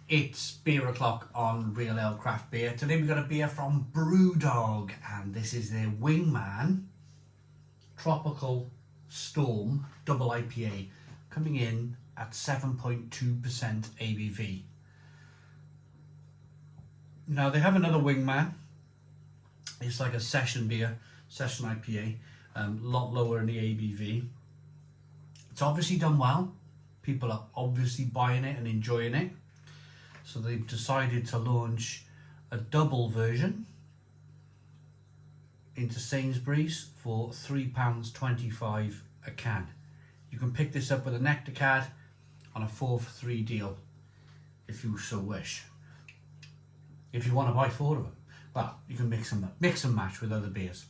It's beer o'clock on Real Ale Craft Beer. Today we've got a beer from Brewdog, and this is their Wingman Tropical Storm Double IPA, coming in at 7.2% ABV. Now they have another Wingman. It's like a session beer, session IPA, a lot lower in the ABV. It's obviously done well. People are obviously buying it and enjoying it. So they've decided to launch a double version into Sainsbury's for £3.25 a can. You can pick this up with a Nectar card on a 4 for 3 deal if you so wish. If you want to buy 4 of them, well, you can mix and match with other beers.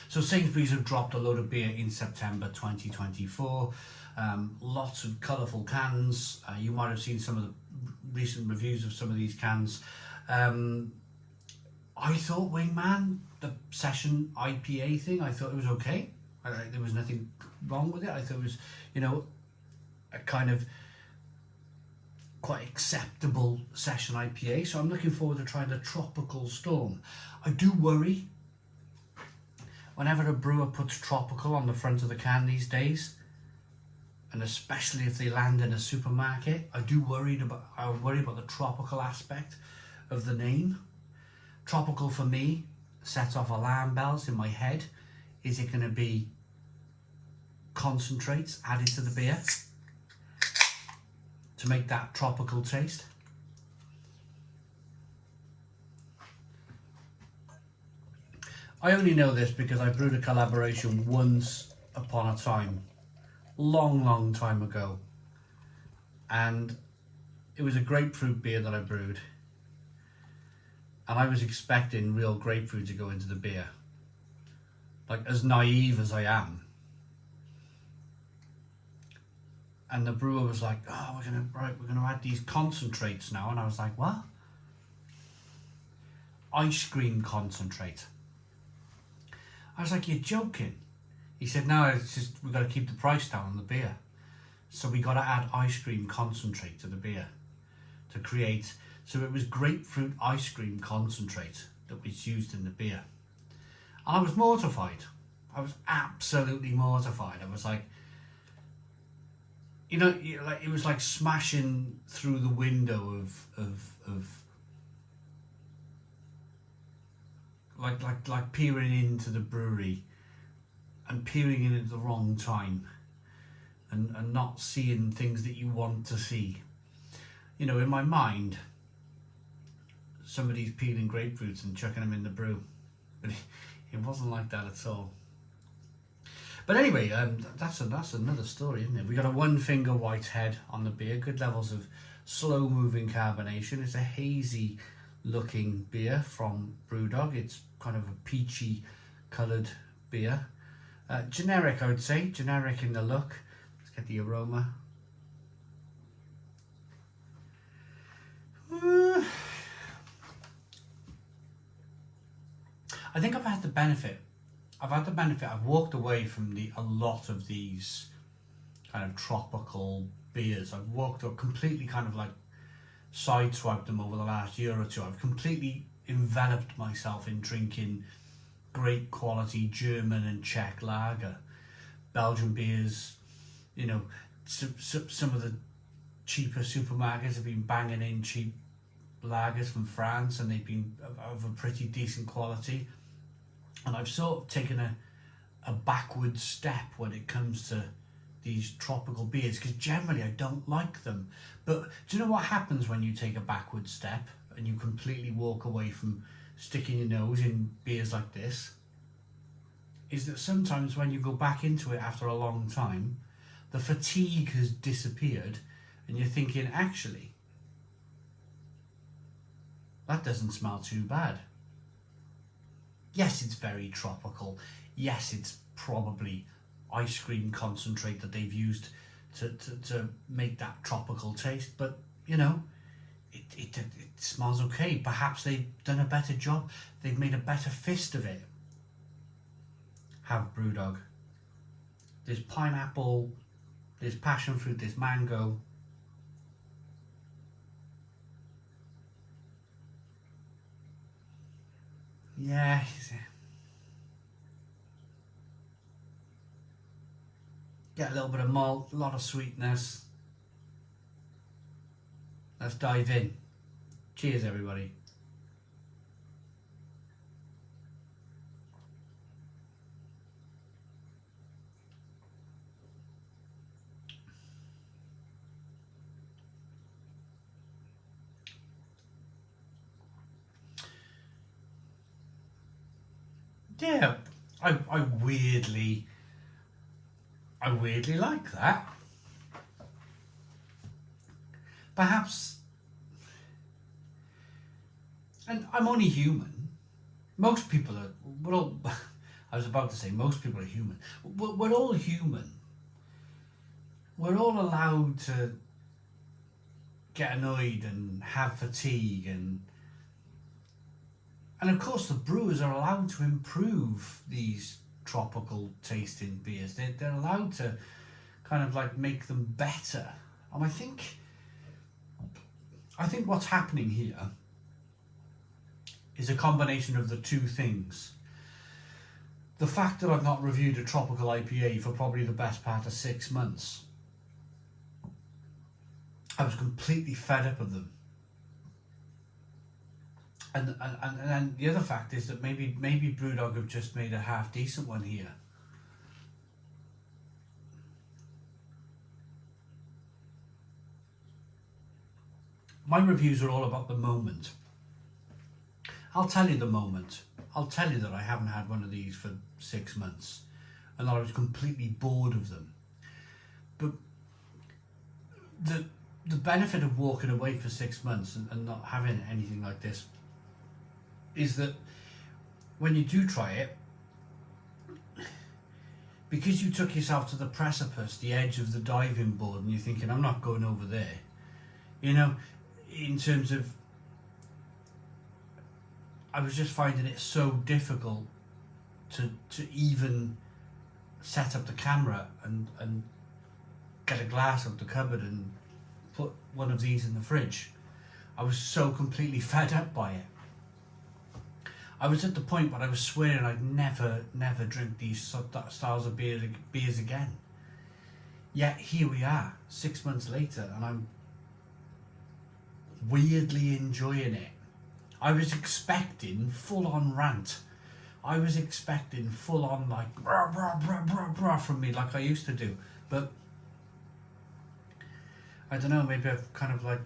So Sainsbury's have dropped a load of beer in September 2024. Lots of colourful cans. You might have seen some of the recent reviews of some of these cans. I thought Wingman, the session IPA thing, I thought it was okay. There was nothing wrong with it. I thought it was, you know, a kind of quite acceptable session IPA. So I'm looking forward to trying the Tropical Storm. I do worry whenever a brewer puts tropical on the front of the can these days, and especially if they land in a supermarket, I worry about the tropical aspect of the name. Tropical for me sets off alarm bells in my head. Is it going to be concentrates added to the beer to make that tropical taste? I only know this because I brewed a collaboration once upon a time, long time ago, and it was a grapefruit beer that I brewed, and I was expecting real grapefruit to go into the beer, like as naive as I am. And the brewer was like, "Oh, we're gonna add these concentrates now," and I was like, "What? Ice cream concentrate?" I was like, "You're joking." He said, "No, it's just we've got to keep the price down on the beer, so we got to add ice cream concentrate to the beer to create." So it was grapefruit ice cream concentrate that was used in the beer, and I was mortified. I was absolutely mortified. I was like, you know, like it was like smashing through the window of like peering into the brewery and peering in at the wrong time and not seeing things that you want to see. You know, in my mind, somebody's peeling grapefruits and chucking them in the brew, but it wasn't like that at all. But anyway, that's another story, isn't it? We got a 1 finger white head on the beer, good levels of slow moving carbonation. It's a hazy looking beer from Brewdog. It's kind of a peachy coloured beer. Generic, I would say, generic in the look. Let's get the aroma. I think I've had the benefit. I've walked away from a lot of these kind of tropical beers. I've completely kind of like sideswiped them over the last year or two. I've completely enveloped myself in drinking great quality German and Czech lager, Belgian beers. You know, some of the cheaper supermarkets have been banging in cheap lagers from France, and they've been of a pretty decent quality. And I've sort of taken a backward step when it comes to these tropical beers, because generally I don't like them. But do you know what happens when you take a backward step and you completely walk away from sticking your nose in beers like this? Is that sometimes when you go back into it after a long time, the fatigue has disappeared and you're thinking, actually, that doesn't smell too bad. Yes, it's very tropical. Yes, it's probably ice cream concentrate that they've used to make that tropical taste, but you know, it smells okay. Perhaps they've done a better job. They've made a better fist of it. Have Brewdog. There's pineapple, there's passion fruit, there's mango. Yeah. Get a little bit of malt, a lot of sweetness. Let's dive in. Cheers, everybody. Yeah, I weirdly like that. Perhaps, and I'm only human. Most people are, we're all, I was about to say most people are human. We're all human. We're all allowed to get annoyed and have fatigue, and of course the brewers are allowed to improve these tropical tasting beers. They're allowed to kind of like make them better. And I think what's happening here is a combination of the two things. The fact that I've not reviewed a tropical IPA for probably the best part of 6 months. I was completely fed up of them. And then the other fact is that maybe Brewdog have just made a half decent one here. My reviews are all about the moment. I'll tell you the moment. I'll tell you that I haven't had one of these for 6 months and that I was completely bored of them. But the benefit of walking away for 6 months and not having anything like this is that when you do try it, because you took yourself to the precipice, the edge of the diving board, and you're thinking, I'm not going over there, you know, in terms of, I was just finding it so difficult to even set up the camera and get a glass out of the cupboard and put one of these in the fridge. I was so completely fed up by it. I was at the point where I was swearing I'd never drink these styles of beers again. Yet here we are, 6 months later, and I'm weirdly enjoying it. I was expecting full-on rant. I was expecting full-on like brah, brah, brah, brah, brah from me like I used to do. But I don't know, maybe I've kind of like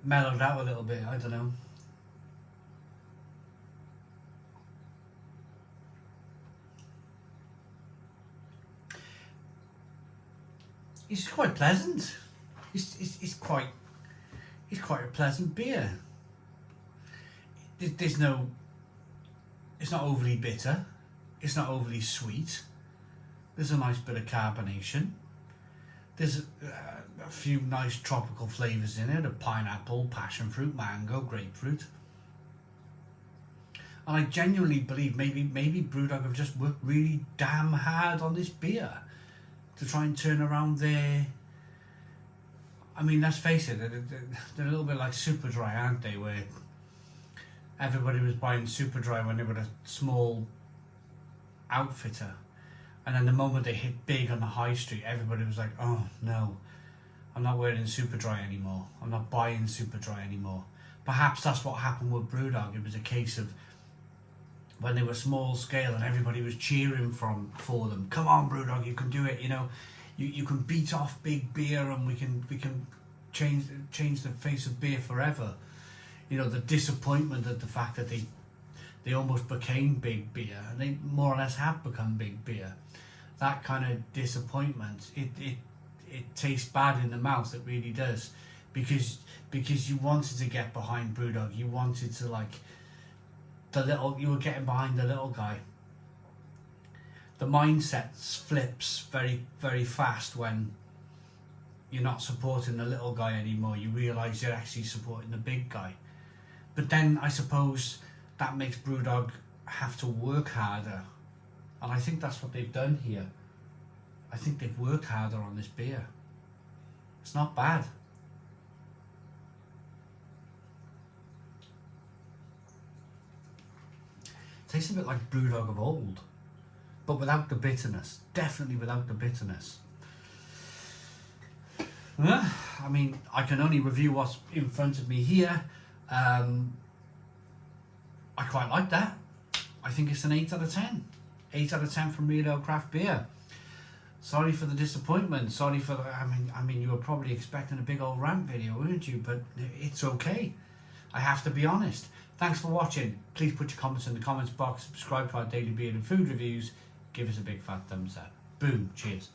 mellowed out a little bit, I don't know. It's quite pleasant. It's quite a pleasant beer. It's not overly bitter. It's not overly sweet. There's a nice bit of carbonation. There's a few nice tropical flavours in it: a pineapple, passion fruit, mango, grapefruit. And I genuinely believe maybe Brewdog have just worked really damn hard on this beer to try and turn around their, I mean, let's face it, they're a little bit like Superdry, aren't they, where everybody was buying Superdry when they were a small outfitter, and then the moment they hit big on the high street, everybody was like, oh no, I'm not wearing Superdry anymore, I'm not buying Superdry anymore. Perhaps that's what happened with Brewdog. It was a case of when they were small scale and everybody was cheering for them. Come on, Brewdog, you can do it. You know, you can beat off big beer, and we can change the face of beer forever. You know, the disappointment at the fact that they almost became big beer, and they more or less have become big beer. That kind of disappointment, it tastes bad in the mouth. It really does, because you wanted to get behind Brewdog. You wanted to like. You were getting behind the little guy. The mindset flips very, very fast when you're not supporting the little guy anymore. You realise you're actually supporting the big guy. But then I suppose that makes Brewdog have to work harder. And I think that's what they've done here. I think they've worked harder on this beer. It's not bad. Tastes a bit like Brewdog of old, but without the bitterness. Definitely without the bitterness. I mean, I can only review what's in front of me here. I quite like that. I think it's an 8 out of 10. 8 out of 10 from Real Ale Craft Beer. Sorry for the disappointment. Sorry for the, I mean, you were probably expecting a big old rant video, weren't you? But it's okay. I have to be honest. Thanks for watching. Please put your comments in the comments box. Subscribe to our daily beer and food reviews. Give us a big fat thumbs up. Boom. Cheers.